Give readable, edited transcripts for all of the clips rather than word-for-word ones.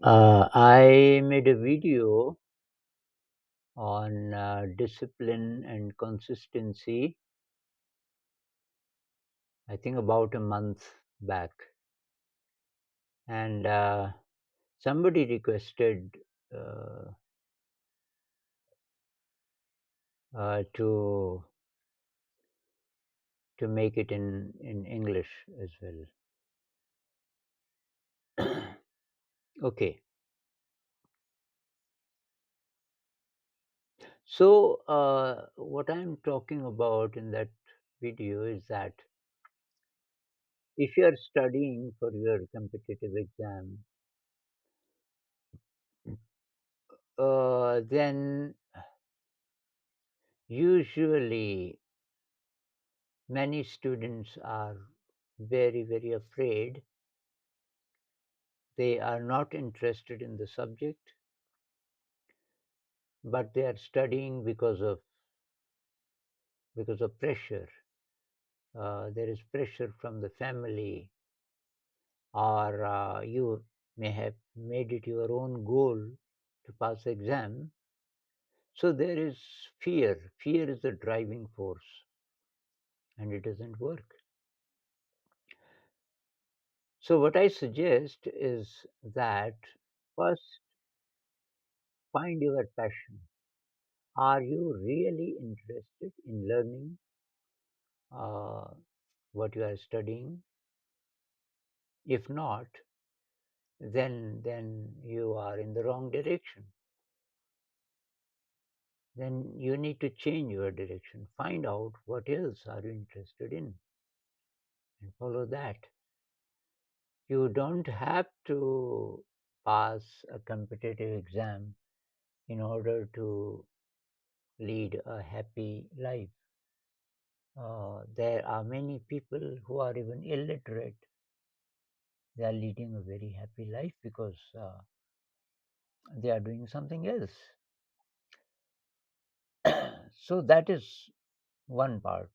I made a video on discipline and consistency, I think about a month back. And somebody requested uh, to make it in English as well. Okay. So, what I'm talking about in that video is that if you are studying for your competitive exam, then usually many students are very, very afraid. They are not interested in the subject, but they are studying because of pressure. There is pressure from the family, or you may have made it your own goal to pass the exam. So there is fear. Fear is the driving force, and it doesn't work. So what I suggest is that first find your passion. Are you really interested in learning uh, what you are studying? If not, then you are in the wrong direction. Then you need to change your direction. Find out what else are you interested in and follow that. You don't have to pass a competitive exam in order to lead a happy life. There are many people who are even illiterate. They are leading a very happy life because they are doing something else. So that is one part.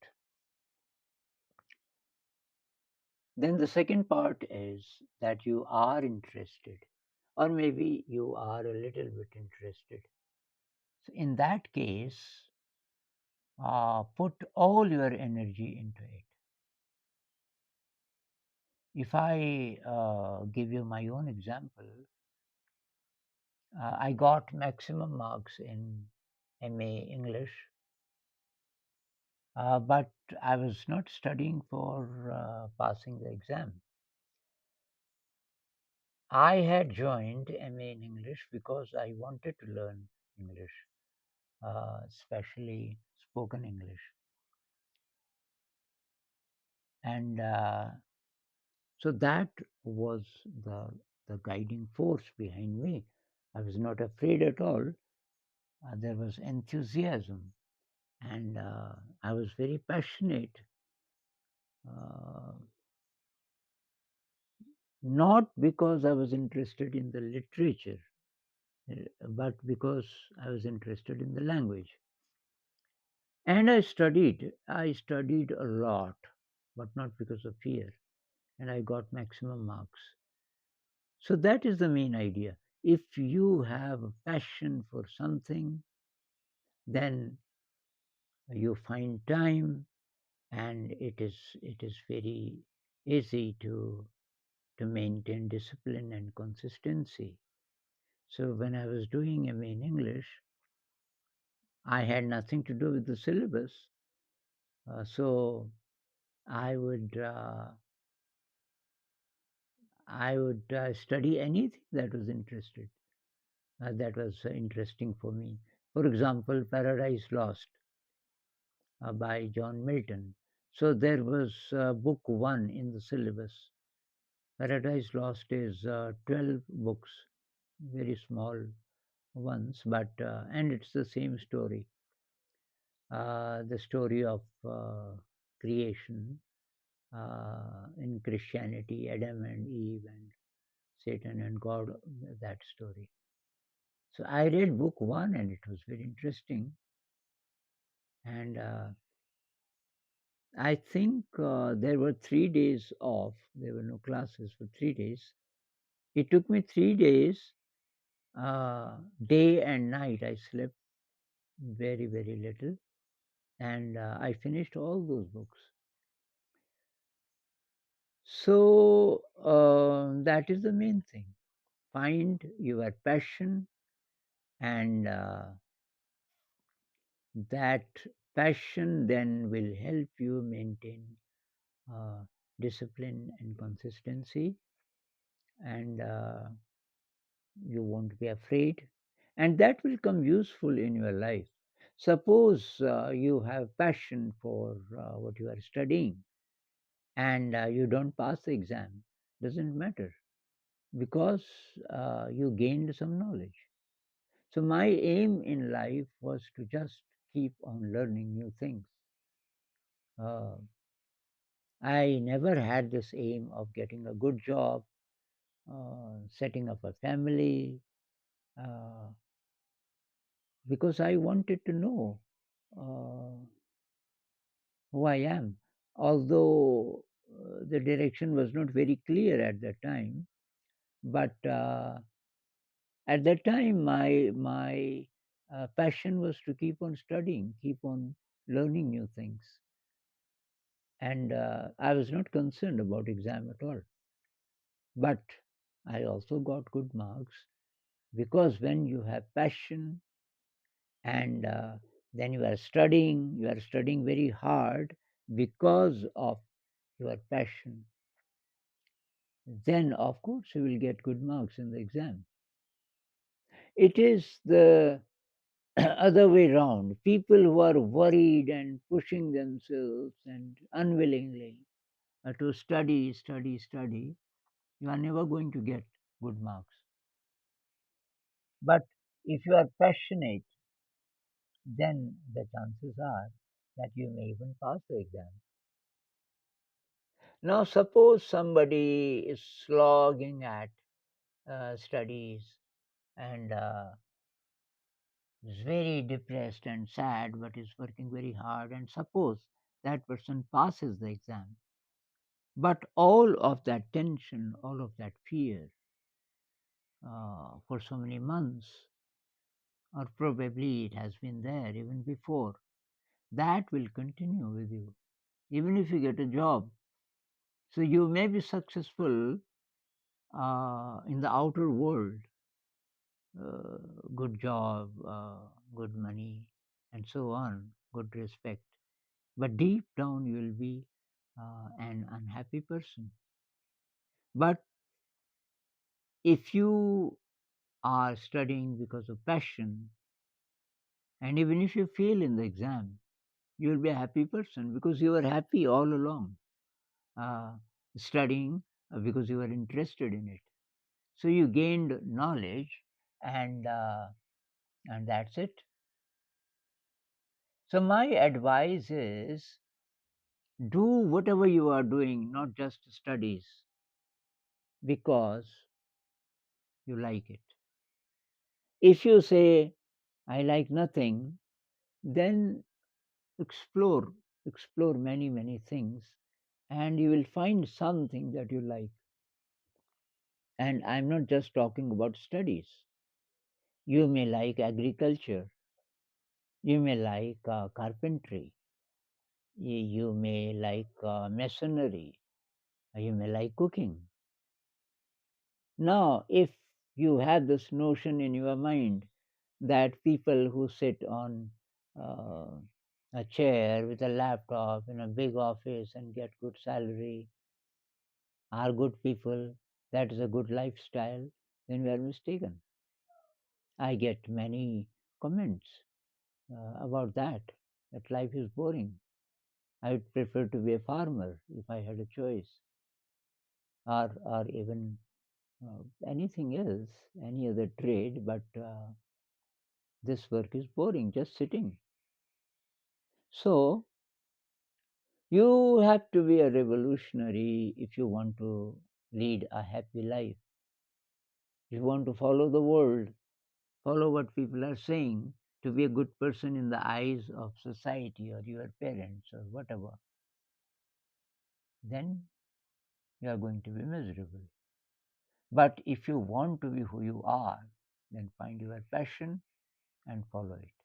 Then the second part is that you are interested, or maybe you are a little bit interested. So in that case, put all your energy into it. If I give you my own example, I got maximum marks in MA English, but I was not studying for passing the exam. I had joined MA in English because I wanted to learn English, especially spoken English. And so that was the guiding force behind me. I was not afraid at all. There was enthusiasm, and I was very passionate. Uh, Not because I was interested in the literature, but because I was interested in the language. And I studied a lot, but not because of fear. And I got maximum marks. So that is the main idea. If you have a passion for something, then you find time, and it is very easy to maintain discipline and consistency. So when I was doing MA in English, I had nothing to do with the syllabus. So I would study anything that was interesting for me. For example, Paradise Lost by John Milton. So there was book one in the syllabus. Paradise Lost is 12 books, very small ones, but and it's the same story. The story of creation in Christianity, Adam and Eve and Satan and God, that story. So I read book one and it was very interesting. And I think there were 3 days off. There were no classes for 3 days. It took me 3 days, day and night. I slept very, very little, and I finished all those books. So that is the main thing. Find your passion, and that passion then will help you maintain uh, discipline and consistency, and you won't be afraid, and that will come useful in your life. Suppose you have passion for what you are studying, and you don't pass the exam, doesn't matter, because you gained some knowledge. So my aim in life was to just keep on learning new things. uh, I never had this aim of getting a good job, setting up a family, uh, because I wanted to know uh, who I am. Although the direction was not very clear at that time, but at that time my passion was to keep on studying, keep on learning new things, and I was not concerned about exam at all. But I also got good marks, because when you have passion, and then you are studying very hard because of your passion, then of course you will get good marks in the exam. It is the other way round. People who are worried and pushing themselves and unwillingly to study, study, study, you are never going to get good marks. But if you are passionate, then the chances are that you may even pass the exam. Now, suppose somebody is slogging at studies, and is very depressed and sad, but is working very hard, and suppose that person passes the exam. But all of that tension, all of that fear for so many months, or probably it has been there even before, that will continue with you, even if you get a job. So you may be successful in the outer world, uh, good job, good money, and so on, good respect. But deep down, you will be an unhappy person. But if you are studying because of passion, and even if you fail in the exam, you will be a happy person, because you were happy all along, uh, studying because you were interested in it. So you gained knowledge, and that's it. So my advice is, do whatever you are doing, not just studies, because you like it. If you say, I like nothing, then explore, explore many, many things, and you will find something that you like. And I'm not just talking about studies. You may like agriculture, you may like carpentry, you may like masonry, you may like cooking. Now, if you have this notion in your mind that people who sit on uh, a chair with a laptop in a big office and get good salary are good people, that is a good lifestyle, then we are mistaken. I get many comments about that, that life is boring. I would prefer to be a farmer if I had a choice, or even anything else, any other trade, but this work is boring, just sitting. So you have to be a revolutionary if you want to lead a happy life. If you want to follow the world, follow what people are saying, to be a good person in the eyes of society or your parents or whatever, then you are going to be miserable. But if you want to be who you are, then find your passion and follow it.